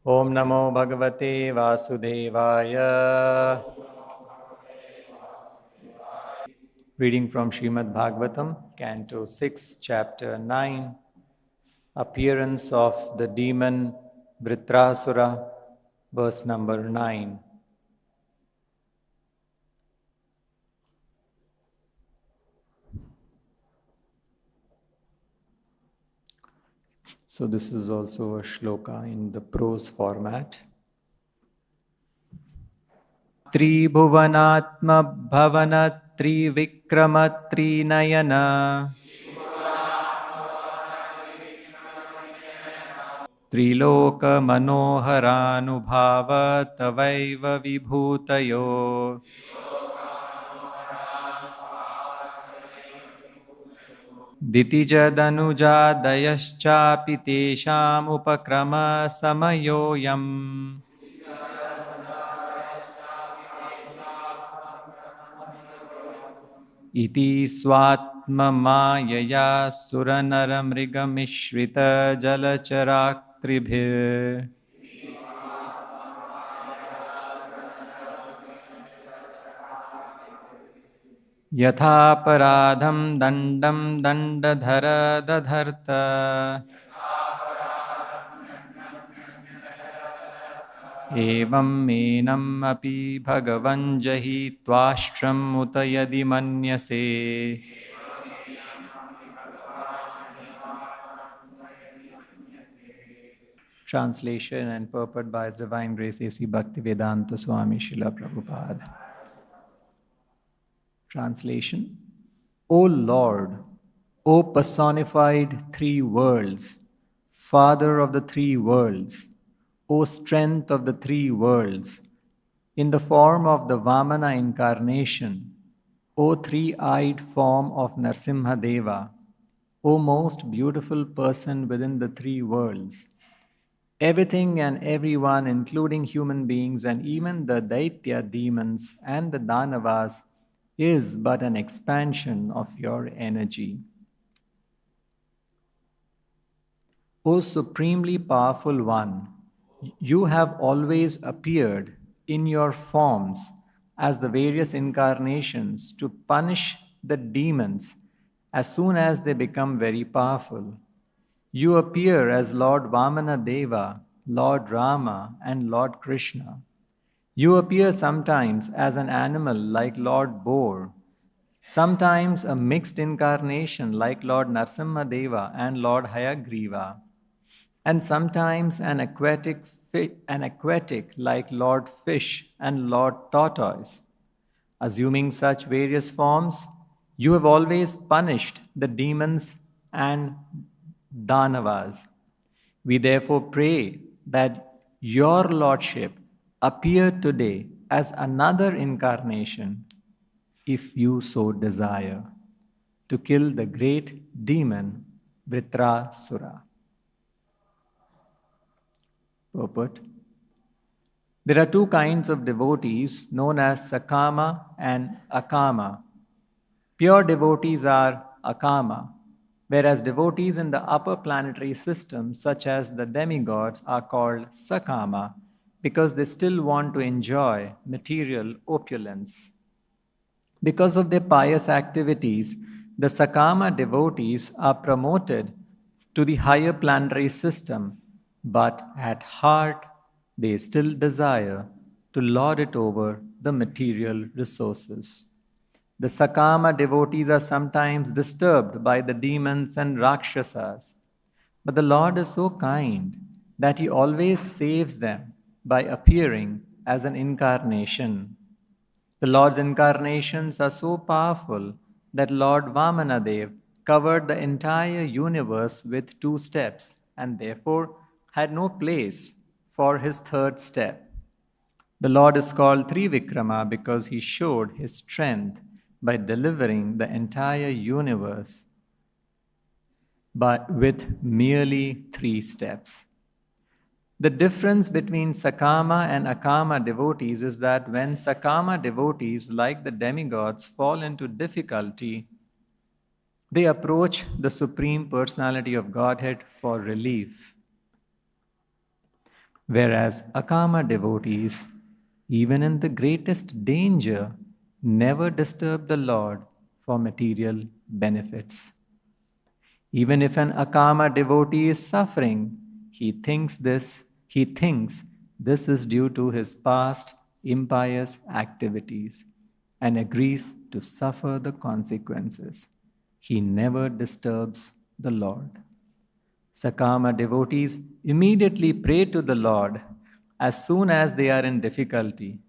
Om Namo Bhagavate Vasudevaya. Reading from Srimad Bhagavatam, Canto 6, Chapter 9, Appearance of the Demon Vritrasura, verse number 9. So this is also a shloka in the prose format. Tribhuvanatma bhavana trivikrama trinayana Triloka manoharanubhava tavaiva vibhutayo Ditijadanujaadayaschapi tesham upakrama samayoyam Iti swatma mayaya suranarammrigamishvrita jalacharakribhir Yatha paradham dandam dandadhara dadharta Evam menam api bhagavan jahi tvashram uta yadi manyase Translation and purport by His Divine Grace A.C. Bhaktivedanta Swami Srila Prabhupada. Translation. O Lord, O personified three worlds, Father of the three worlds, O strength of the three worlds, in the form of the Vamana incarnation, O three-eyed form of Narsimhadeva, O most beautiful person within the three worlds, everything and everyone, including human beings and even the Daitya demons and the Danavas, is but an expansion of your energy. O Supremely Powerful One, you have always appeared in your forms as the various incarnations to punish the demons as soon as they become very powerful. You appear as Lord Vamana Deva, Lord Rama, and Lord Krishna. You appear sometimes as an animal like Lord Boar, sometimes a mixed incarnation like Lord Narsimhadeva and Lord Hayagriva, and sometimes an aquatic like Lord Fish and Lord Tortoise. Assuming such various forms, you have always punished the demons and Danavas. We therefore pray that your Lordship appear today as another incarnation, if you so desire, to kill the great demon Vritrasura. Purport. There are two kinds of devotees known as Sakama and Akama. Pure devotees are Akama, whereas devotees in the upper planetary system, such as the demigods, are called Sakama because they still want to enjoy material opulence. Because of their pious activities, the Sakama devotees are promoted to the higher planetary system, but at heart they still desire to lord it over the material resources. The Sakama devotees are sometimes disturbed by the demons and Rakshasas, but the Lord is so kind that He always saves them by appearing as an incarnation. The Lord's incarnations are so powerful that Lord Vamanadev covered the entire universe with 2 steps and therefore had no place for his 3rd step. The Lord is called Trivikrama because he showed his strength by delivering the entire universe but with merely 3 steps. The difference between Sakama and Akama devotees is that when Sakama devotees, like the demigods, fall into difficulty, they approach the Supreme Personality of Godhead for relief. Whereas Akama devotees, even in the greatest danger, never disturb the Lord for material benefits. Even if an Akama devotee is suffering, he thinks this is due to his past impious activities and agrees to suffer the consequences. He never disturbs the Lord. Sakama devotees immediately pray to the Lord as soon as they are in difficulty,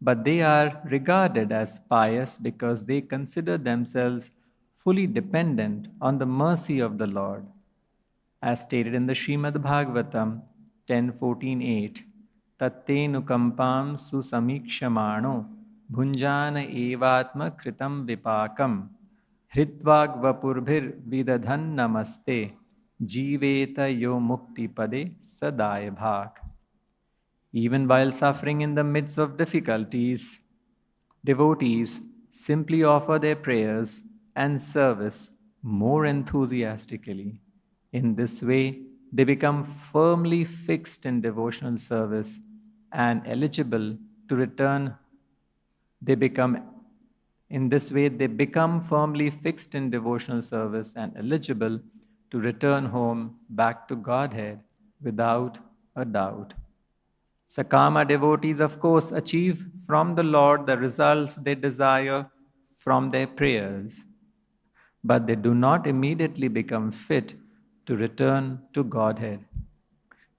but they are regarded as pious because they consider themselves fully dependent on the mercy of the Lord. As stated in the Srimad Bhagavatam 10.14.8, Tattenukampam susamikshamano bhunjana evatma kritam vipakam hritvagvapurbhir vidadhan namaste jiveta yo mukti pade sadaya bhak. Even while suffering in the midst of difficulties, devotees simply offer their prayers and service more enthusiastically. In this way, they become firmly fixed in devotional service and eligible to return. In this way, they become firmly fixed in devotional service and eligible to return home back to Godhead without a doubt. Sakama devotees, of course, achieve from the Lord the results they desire from their prayers, but they do not immediately become fit to return to Godhead.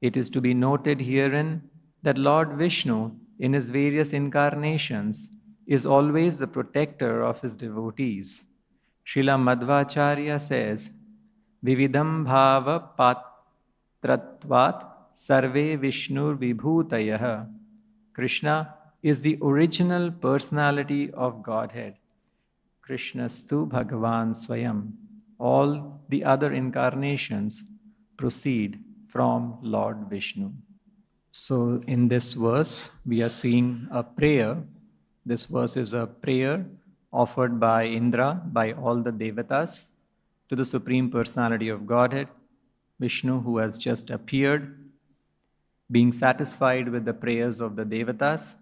It is to be noted herein that Lord Vishnu, in his various incarnations, is always the protector of his devotees. Srila Madhvacharya says, Vividham bhava patratvat sarve Vishnur vibhutayah. Krishna is the original personality of Godhead. Krishnastu Bhagavan Swayam. All the other incarnations proceed from Lord Vishnu. So in this verse, we are seeing a prayer. This verse is a prayer offered by Indra, by all the devatas, to the Supreme Personality of Godhead, Vishnu, who has just appeared, being satisfied with the prayers of the devatas.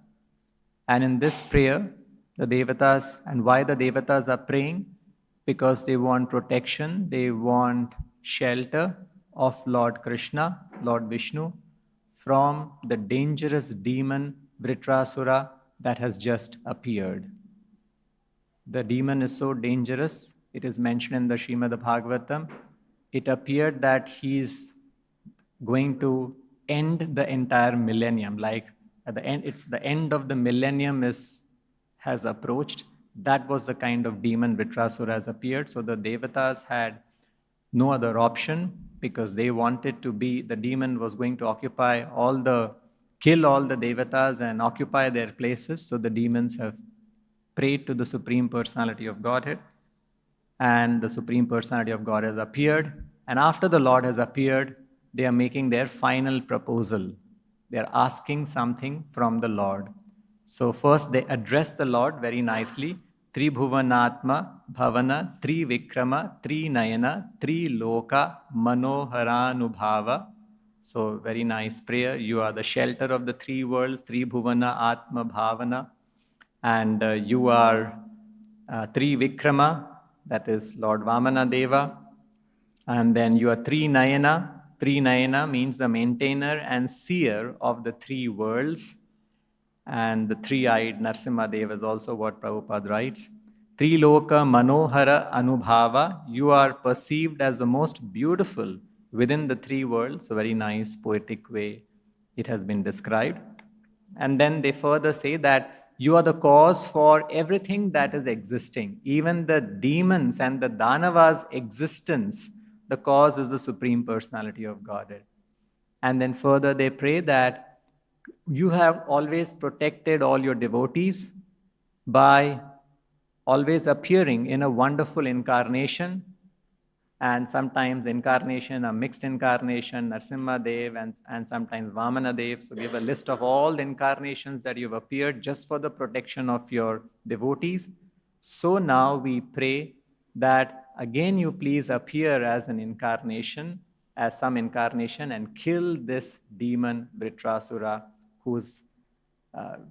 And in this prayer, the devatas, and why the devatas are praying? Because they want protection, they want shelter of Lord Krishna, Lord Vishnu, from the dangerous demon Vritrasura that has just appeared. The demon is so dangerous, it is mentioned in the Srimad Bhagavatam. It appeared that he is going to end the entire millennium. Like at the end, it's the end of the millennium has approached. That was the kind of demon Vritrasura has appeared. So the devatas had no other option because they wanted to be, the demon was going to kill all the devatas and occupy their places. So the demons have prayed to the Supreme Personality of Godhead, and the Supreme Personality of God has appeared. And after the Lord has appeared, they are making their final proposal. They are asking something from the Lord. So first they address the Lord very nicely. Tri Bhuvanatma Bhavana Tri Vikrama Tri Nayana Tri Loka Manoharanubhava. So very nice prayer. You are the shelter of the three worlds, Tri Bhuvana Atma Bhavana. And you are Tri Vikrama, that is Lord Vamana Deva. And then you are Tri Nayana. Tri Nayana means the maintainer and seer of the three worlds. And the three-eyed Narsimha Deva is also what Prabhupada writes. Triloka Manohara Anubhava, you are perceived as the most beautiful within the three worlds. A very nice poetic way it has been described. And then they further say that you are the cause for everything that is existing. Even the demons and the Danavas' existence, the cause is the Supreme Personality of Godhead. And then further they pray that you have always protected all your devotees by always appearing in a wonderful incarnation, and sometimes incarnation, a mixed incarnation, Narsimha Dev and sometimes Vamana Dev. So we have a list of all the incarnations that you've appeared just for the protection of your devotees. So now we pray that again you please appear as an incarnation as some incarnation and kill this demon Vritrasura who's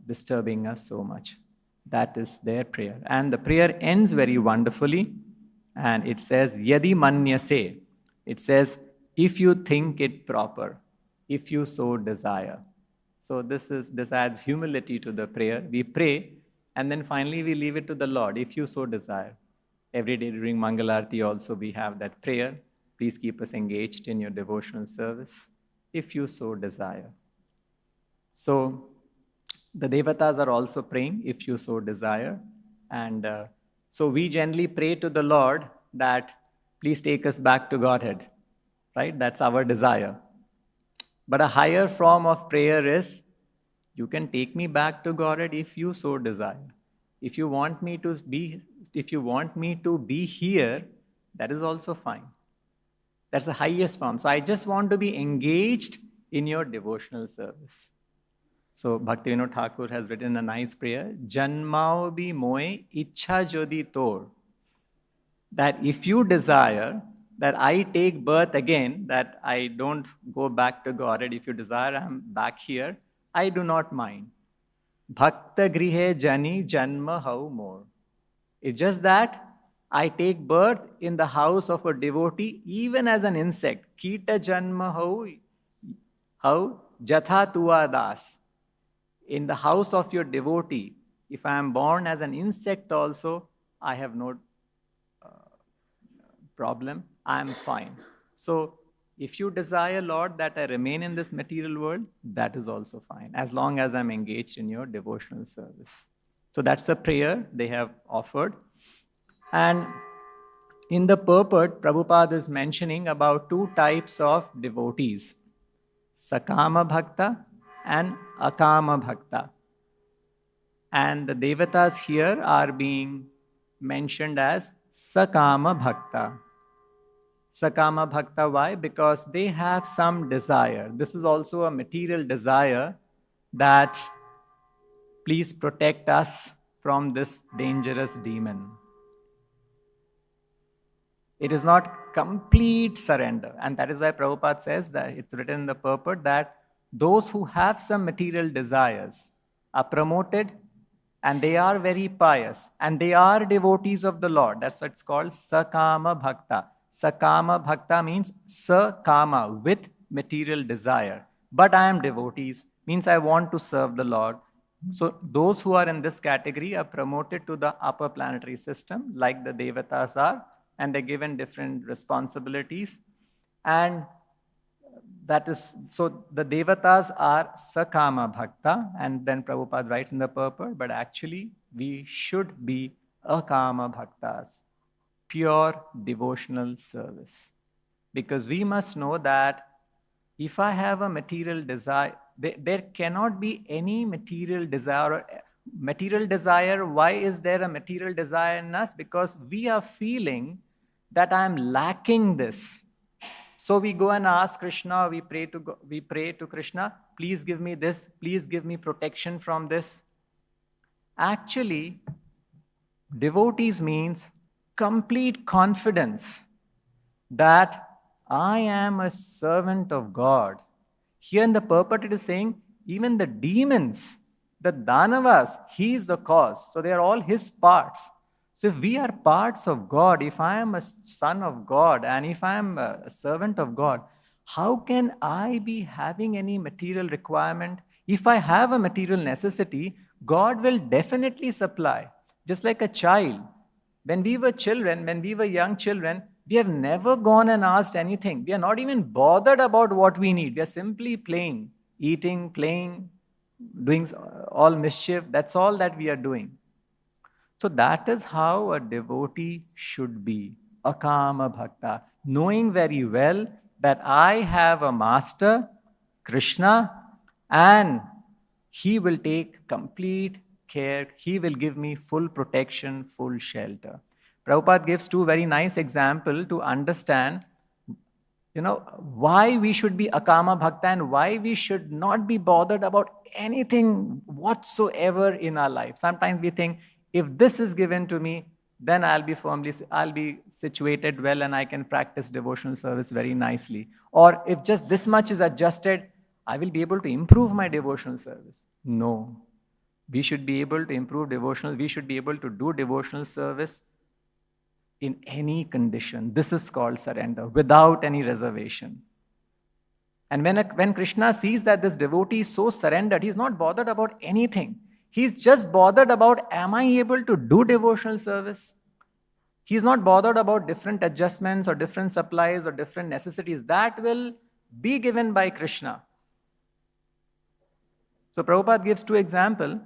disturbing us so much. That is their prayer. And the prayer ends very wonderfully. And it says, Yadi manyase. It says, if you think it proper, if you so desire. So this adds humility to the prayer. We pray, and then finally we leave it to the Lord, if you so desire. Every day during Mangalarti also we have that prayer. Please keep us engaged in your devotional service, if you so desire. So the devatas are also praying, if you so desire. And so we generally pray to the Lord that, please take us back to Godhead, right? That's our desire. But a higher form of prayer is, you can take me back to Godhead if you so desire. If you want me to be here, that is also fine. That's the highest form. So I just want to be engaged in your devotional service. So Bhaktivinoda Thakur has written a nice prayer, Janmao bi moe ichha jodi tor. That if you desire that I take birth again, that I don't go back to Godhead, if you desire I'm back here, I do not mind. Bhakta grihe jani janma how more. It's just that I take birth in the house of a devotee, even as an insect. Kita janma how jatha tua das. In the house of your devotee, if I am born as an insect also, I have no problem. I am fine. So if you desire, Lord, that I remain in this material world, that is also fine, as long as I'm engaged in your devotional service. So that's the prayer they have offered. And in the purport, Prabhupada is mentioning about two types of devotees, Sakama Bhakta and Akama Bhakta. And the devatas here are being mentioned as Sakama Bhakta. Sakama Bhakta, why? Because they have some desire. This is also a material desire that, please protect us from this dangerous demon. It is not complete surrender. And that is why Prabhupada says that it's written in the purport that those who have some material desires are promoted, and they are very pious, and they are devotees of the Lord. That's what it's called, Sakama Bhakta. Sakama Bhakta means Sakama, with material desire. But I am devotees, means I want to serve the Lord. So those who are in this category are promoted to the upper planetary system, like the devatas are, and they're given different responsibilities. And that is, so the devatas are Sakama Bhakta, and then Prabhupada writes in the purport, but actually we should be Akama Bhaktas, pure devotional service. Because we must know that if I have a material desire, there cannot be any material desire. Material desire, why is there a material desire in us? Because we are feeling that I am lacking this. So we go and ask Krishna, we pray to Krishna, please give me this, please give me protection from this. Actually, devotees means complete confidence that I am a servant of God. Here in the purport it is saying, even the demons, the Danavas, he is the cause. So they are all his parts. So if we are parts of God, if I am a son of God, and if I am a servant of God, how can I be having any material requirement? If I have a material necessity, God will definitely supply. Just like a child. When we were children, when we were young children, we have never gone and asked anything. We are not even bothered about what we need. We are simply playing, eating, playing, doing all mischief. That's all that we are doing. So that is how a devotee should be, Akama Bhakta, knowing very well that I have a master, Krishna, and he will take complete care. He will give me full protection, full shelter. Prabhupada gives two very nice examples to understand, why we should be Akama Bhakta and why we should not be bothered about anything whatsoever in our life. Sometimes we think, if this is given to me, then I'll be situated well and I can practice devotional service very nicely. Or if just this much is adjusted, I will be able to improve my devotional service. No. We should be able to improve devotional, we should be able to do devotional service in any condition. This is called surrender, without any reservation. And when Krishna sees that this devotee is so surrendered, he's not bothered about anything. He's just bothered about, am I able to do devotional service? He's not bothered about different adjustments or different supplies or different necessities. That will be given by Krishna. So Prabhupada gives 2 examples.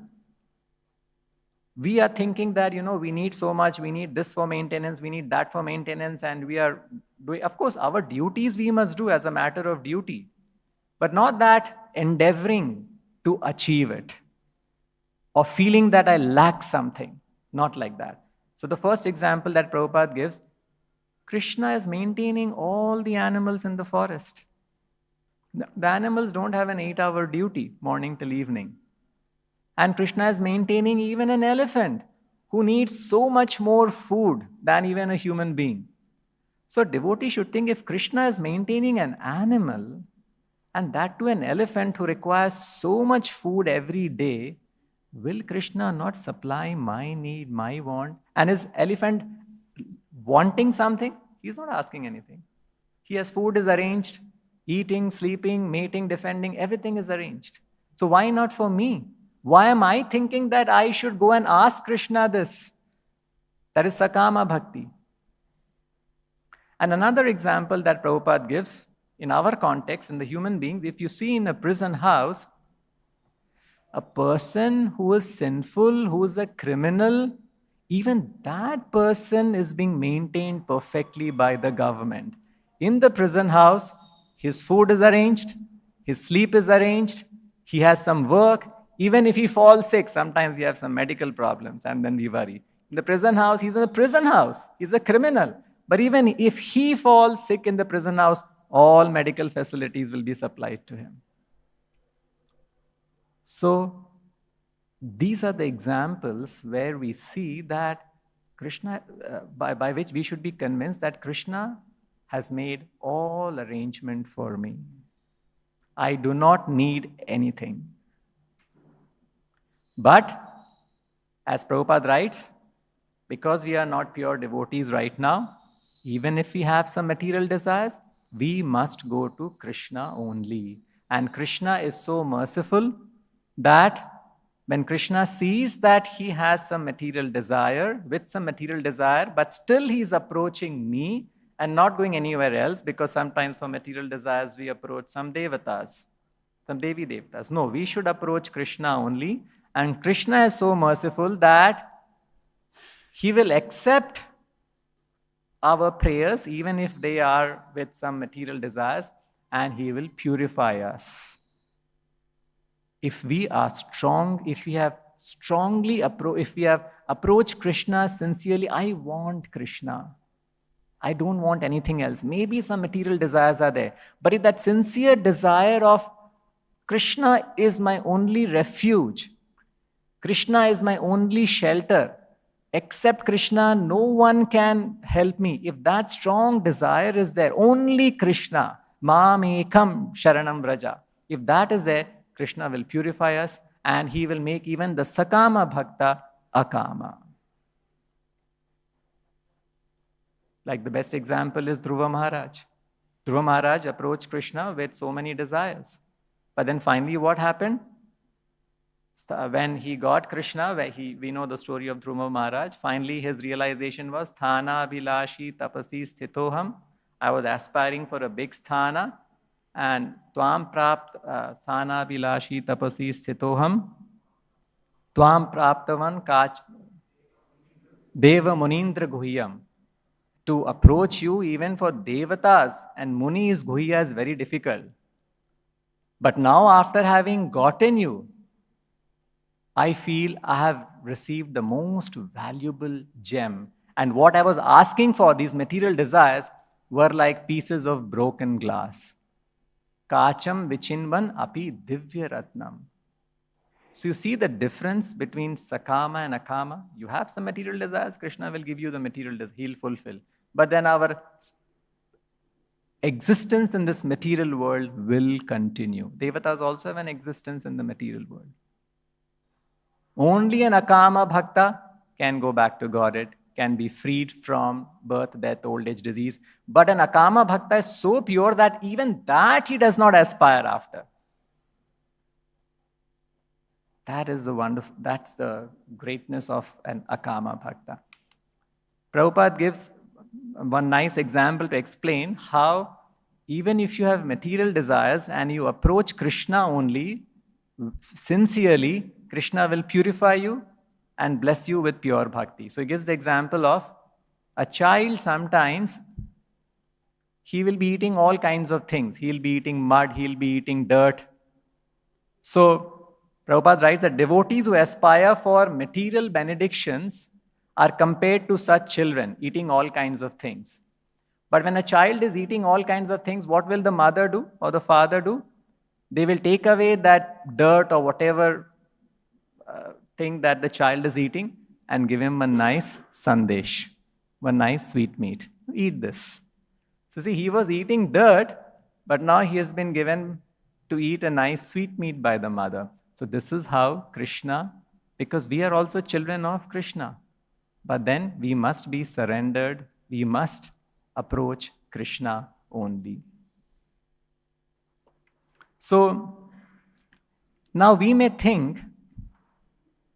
We are thinking that, we need so much, we need this for maintenance, we need that for maintenance, and we are doing, of course, our duties we must do as a matter of duty, but not that endeavoring to achieve it or feeling that I lack something, not like that. So the first example that Prabhupada gives, Krishna is maintaining all the animals in the forest. The animals don't have an 8-hour duty, morning till evening. And Krishna is maintaining even an elephant who needs so much more food than even a human being. So devotee should think, if Krishna is maintaining an animal, and that too an elephant who requires so much food every day, will Krishna not supply my need, my want? And is elephant wanting something? He's not asking anything. His food is arranged, eating, sleeping, mating, defending, everything is arranged. So why not for me? Why am I thinking that I should go and ask Krishna this? That is Sakama Bhakti. And another example that Prabhupada gives, in our context, in the human beings, if you see in a prison house, a person who is sinful, who is a criminal, even that person is being maintained perfectly by the government. In the prison house, his food is arranged, his sleep is arranged, he has some work. Even if he falls sick, sometimes we have some medical problems and then we worry. In the prison house, he's in the prison house. He's a criminal. But even if he falls sick in the prison house, all medical facilities will be supplied to him. So these are the examples where we see that Krishna, by which we should be convinced that Krishna has made all arrangement for me. I do not need anything. But, as Prabhupada writes, because we are not pure devotees right now, even if we have some material desires, we must go to Krishna only. And Krishna is so merciful that when Krishna sees that he has some material desire, but still he is approaching me and not going anywhere else, because sometimes for material desires we approach some devatas, some Devi Devatas. No, we should approach Krishna only. And Krishna is so merciful that he will accept our prayers, even if they are with some material desires, and he will purify us. If we are strong, if we have approached Krishna sincerely, I want Krishna. I don't want anything else. Maybe some material desires are there. But if that sincere desire of Krishna is my only refuge, Krishna is my only shelter, except Krishna, no one can help me. If that strong desire is there, only Krishna, Mam Ekam Sharanam Vraja. If that is there, Krishna will purify us and he will make even the Sakama Bhakta Akama. Like the best example is Dhruva Maharaj. Dhruva Maharaj approached Krishna with so many desires. But then finally what happened? When he got Krishna, we know the story of Dhruva Maharaj, finally his realization was, Sthana Abhilashi Tapasi Sthitoham. I was aspiring for a big sthana, and Tvam Prapt Sthana Abhilashi Tapasi Sthitoham. Tvam Praptavan Kach Deva Munindra Guhyam. To approach you even for Devatas and Munis, Guhya is very difficult. But now after having gotten you, I feel I have received the most valuable gem. And what I was asking for, these material desires, were like pieces of broken glass. Kacham vichinvan api divya ratnam. So you see the difference between sakama and akama. You have some material desires, Krishna will give you the material desires, he'll fulfill. But then our existence in this material world will continue. Devatas also have an existence in the material world. Only an akama bhakta can go back to Godhead, can be freed from birth, death, old age, disease. But an akama bhakta is so pure that even that he does not aspire after. That's the greatness of an akama bhakta. Prabhupada gives one nice example to explain how even if you have material desires and you approach Krishna only, sincerely, Krishna will purify you and bless you with pure bhakti. So he gives the example of a child sometimes, he will be eating all kinds of things. He'll be eating mud, he'll be eating dirt. So Prabhupada writes that devotees who aspire for material benedictions are compared to such children eating all kinds of things. But when a child is eating all kinds of things, what will the mother do or the father do? They will take away that dirt or whatever thing that the child is eating and give him a nice sandesh, one nice sweetmeat. Eat this. So see, he was eating dirt, but now he has been given to eat a nice sweetmeat by the mother. So this is how Krishna, because we are also children of Krishna. But then we must be surrendered. We must approach Krishna only. So now we may think,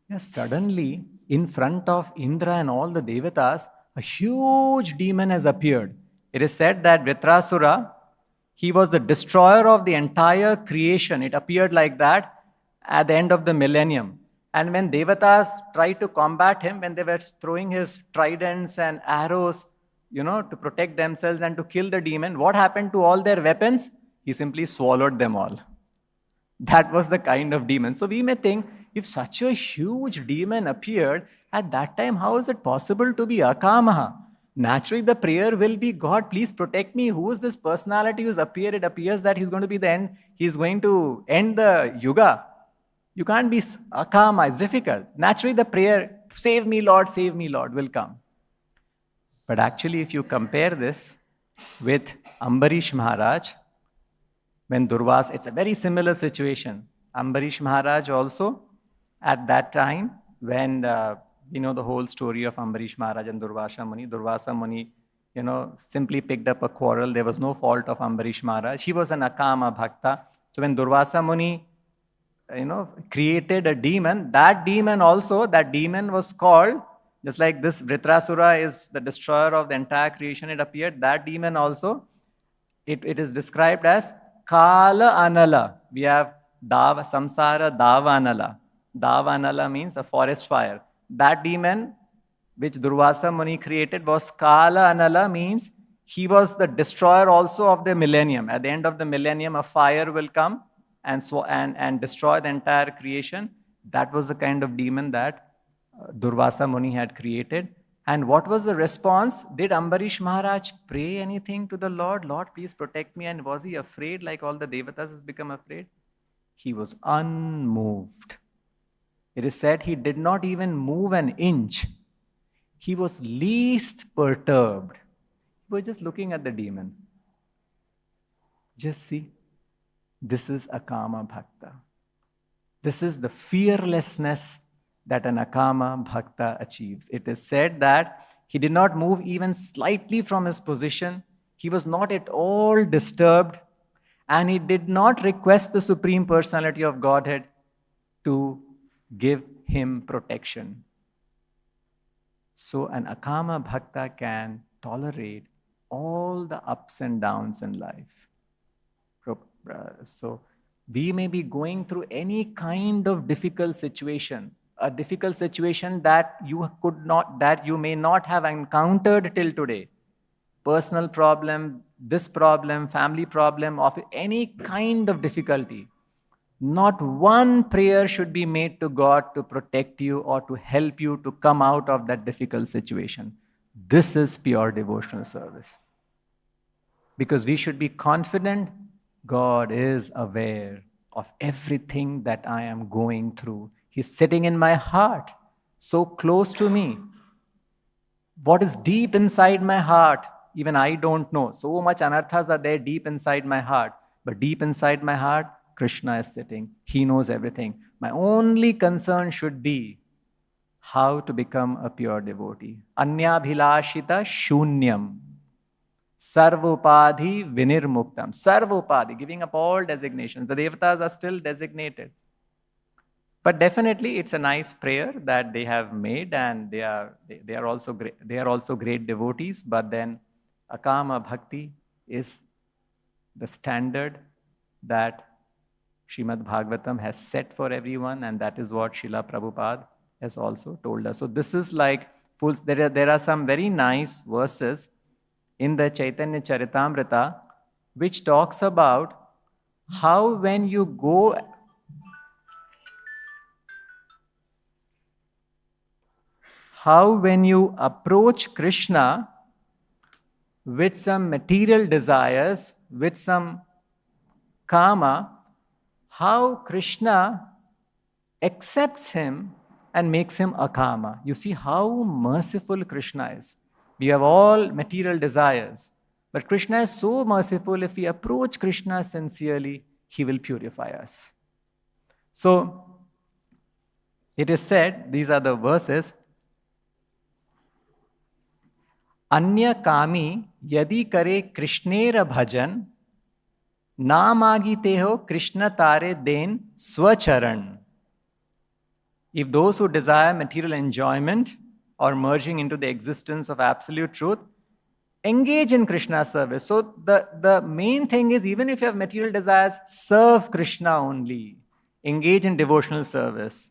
yes, suddenly in front of Indra and all the devatas, a huge demon has appeared. It is said that Vritrasura, he was the destroyer of the entire creation. It appeared like that at the end of the millennium. And when devatas tried to combat him, when they were throwing his tridents and arrows, to protect themselves and to kill the demon, what happened to all their weapons? He simply swallowed them all. That was the kind of demon. So we may think, if such a huge demon appeared, at that time, how is it possible to be akamaha? Naturally, the prayer will be, God, please protect me. Who is this personality who's appeared? It appears that he's going to be the end. He's going to end the yuga. You can't be akama. It's difficult. Naturally, the prayer, save me, Lord, will come. But actually, if you compare this with Ambarish Maharaj, when Durvasa, it's a very similar situation. Ambarish Maharaj also, at that time, when the whole story of Ambarish Maharaj and Durvasa Muni, simply picked up a quarrel. There was no fault of Ambarish Maharaj. He was an akama bhakta. So when Durvasa Muni, created a demon, that demon was called, just like this Vritrasura is the destroyer of the entire creation, it appeared, that demon also, it is described as Kala Anala. We have Samsara Davanala. Davanala means a forest fire. That demon which Durvasa Muni created was Kala Anala, means he was the destroyer also of the millennium. At the end of the millennium, a fire will come and destroy the entire creation. That was the kind of demon that Durvasa Muni had created. And what was the response? Did Ambarish Maharaj pray anything to the Lord? Lord, please protect me. And was he afraid like all the devatas has become afraid? He was unmoved. It is said he did not even move an inch. He was least perturbed. He was just looking at the demon. Just see. This is akama bhakta. This is the fearlessness that an akama bhakta achieves. It is said that he did not move even slightly from his position. He was not at all disturbed. And he did not request the Supreme Personality of Godhead to give him protection. So an akama bhakta can tolerate all the ups and downs in life. So we may be going through any kind of difficult situation, a difficult situation that you may not have encountered till today. Personal problem, this problem, family problem, of any kind of difficulty. Not one prayer should be made to God to protect you or to help you to come out of that difficult situation. This is pure devotional service. Because we should be confident God is aware. of everything that I am going through. He's sitting in my heart, so close to me. What is deep inside my heart, even I don't know. So much anarthas are there deep inside my heart. But deep inside my heart, Krishna is sitting. He knows everything. My only concern should be how to become a pure devotee. Anyabhilashita shunyam. Sarvupadhi vinirmuktam. Sarvupadhi, giving up all designations. The devatas are still designated. But definitely it's a nice prayer that they have made, and they are also great devotees. But then akama bhakti is the standard that Srimad Bhagavatam has set for everyone, and that is what Srila Prabhupada has also told us. So this is like full. There are some very nice verses in the Chaitanya Charitamrita which talks about how when you approach Krishna with some material desires, with some kama, how Krishna accepts him and makes him akama. You see how merciful Krishna is. We have all material desires, but Krishna is so merciful. If we approach Krishna sincerely, he will purify us. So it is said, these are the verses, Anya kami yadi kare Krishnera bhajan, na magite ho Krishna tare den swacharan. If those who desire material enjoyment or merging into the existence of absolute truth, engage in Krishna's service. So the main thing is, even if you have material desires, serve Krishna only. Engage in devotional service.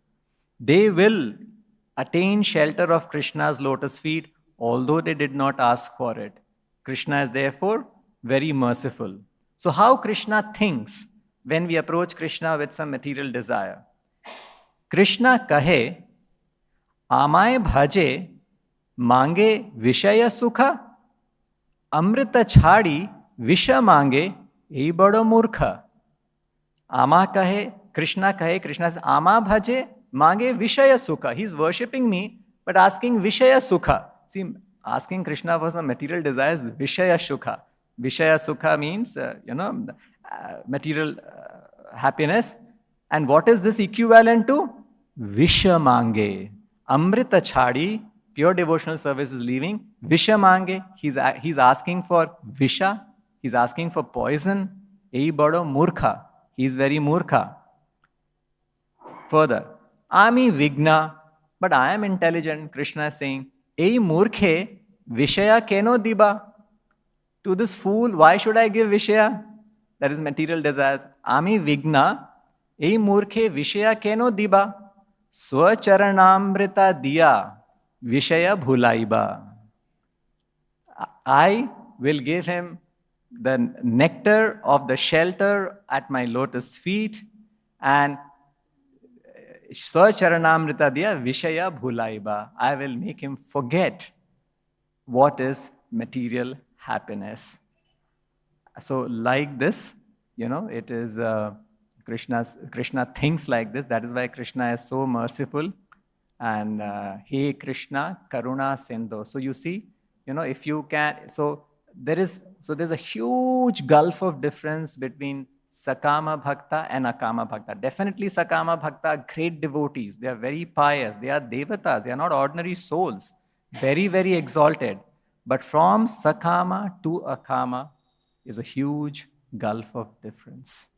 They will attain shelter of Krishna's lotus feet, although they did not ask for it. Krishna is therefore very merciful. So how Krishna thinks when we approach Krishna with some material desire? Krishna kahe, Amay bhaje, mange vishaya sukha, amrita chhadi, visha mange, ei bado murkha. Ama kahe, Krishna says, Ama bhaje, mange vishaya sukha. He's worshipping me, but asking vishaya sukha. See, asking Krishna for some material desires, vishaya sukha. Vishaya sukha means, material happiness. And what is this equivalent to? Visha mange. Amrita chhadi, pure devotional service is leaving. Visha mange, he's asking for visha, he's asking for poison. Ei bado murkha, he's very murkha. Further, Ami vigna, but I am intelligent. Krishna is saying, Ei murkhe, vishaya keno diba. To this fool, why should I give vishaya? That is material desires. Ami vigna, ei murkhe, vishaya keno diba. Swacharanamrita diya, vishaya bhulaiba. I will give him the nectar of the shelter at my lotus feet, and Swacharanamrita diya, vishaya bhulaiba. I will make him forget what is material happiness. So like this, it is Krishna thinks like this. That is why Krishna is so merciful. And Hey Krishna, Karuna Sindhu. So you see, if you can, there's a huge gulf of difference between Sakama Bhakta and Akama Bhakta. Definitely Sakama Bhakta are great devotees. They are very pious. They are devatas. They are not ordinary souls. Very, very exalted. But from Sakama to Akama is a huge gulf of difference.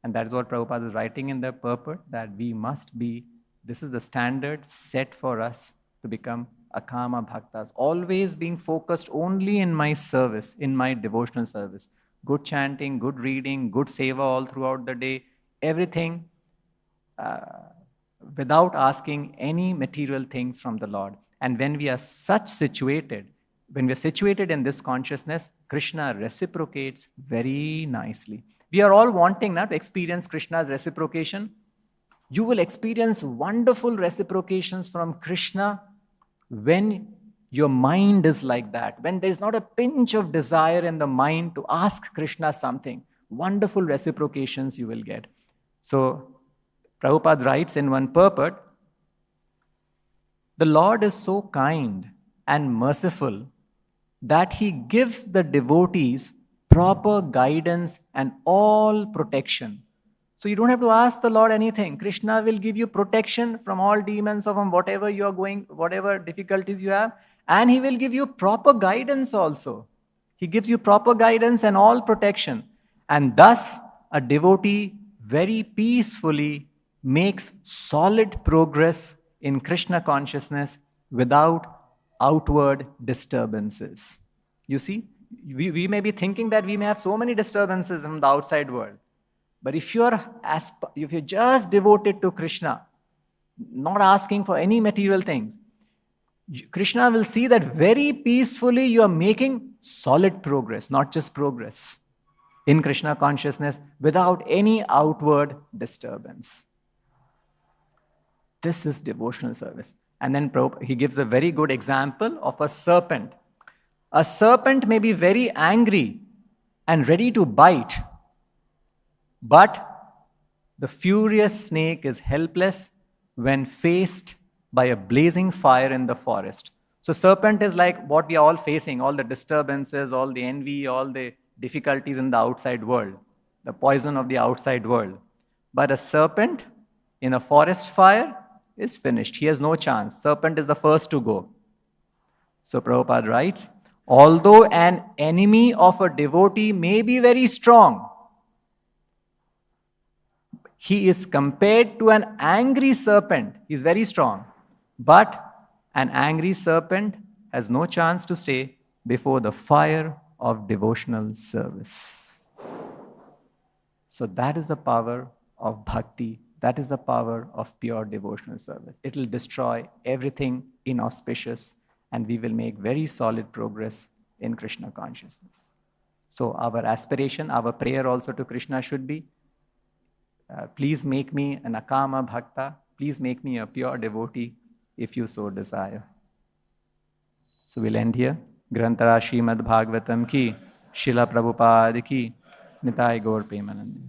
And that is what Prabhupada is writing in the purport, that we must be, this is the standard set for us to become Akama Bhaktas, always being focused only in my service, in my devotional service. Good chanting, good reading, good seva all throughout the day, everything without asking any material things from the Lord. And when we are situated in this consciousness, Krishna reciprocates very nicely. We are all wanting now to experience Krishna's reciprocation. You will experience wonderful reciprocations from Krishna when your mind is like that, when there's not a pinch of desire in the mind to ask Krishna something. Wonderful reciprocations you will get. So, Prabhupada writes in one purport, the Lord is so kind and merciful that He gives the devotees proper guidance and all protection. So you don't have to ask the Lord anything. Krishna will give you protection from all demons or from whatever you are going, whatever difficulties you have, and He will give you proper guidance also. He gives you proper guidance and all protection. And thus, a devotee very peacefully makes solid progress in Krishna consciousness without outward disturbances. You see, we may be thinking that we may have so many disturbances in the outside world. But if you're just devoted to Krishna, not asking for any material things, Krishna will see that very peacefully you are making solid progress, not just progress, in Krishna consciousness without any outward disturbance. This is devotional service. And then he gives a very good example of a serpent. A serpent may be very angry and ready to bite, but the furious snake is helpless when faced by a blazing fire in the forest. So serpent is like what we are all facing, all the disturbances, all the envy, all the difficulties in the outside world, the poison of the outside world. But a serpent in a forest fire is finished. He has no chance. Serpent is the first to go. So Prabhupada writes, although an enemy of a devotee may be very strong, he is compared to an angry serpent. He is very strong. But an angry serpent has no chance to stay before the fire of devotional service. So that is the power of bhakti. That is the power of pure devotional service. It will destroy everything inauspicious, and we will make very solid progress in Krishna consciousness. So our aspiration, our prayer also to Krishna should be, please make me an akama bhakta. Please make me a pure devotee if you so desire. So we'll end here. Grantara Srimad Bhagavatam ki, Srila Prabhupada ki, Nitai Gaur Premanandi.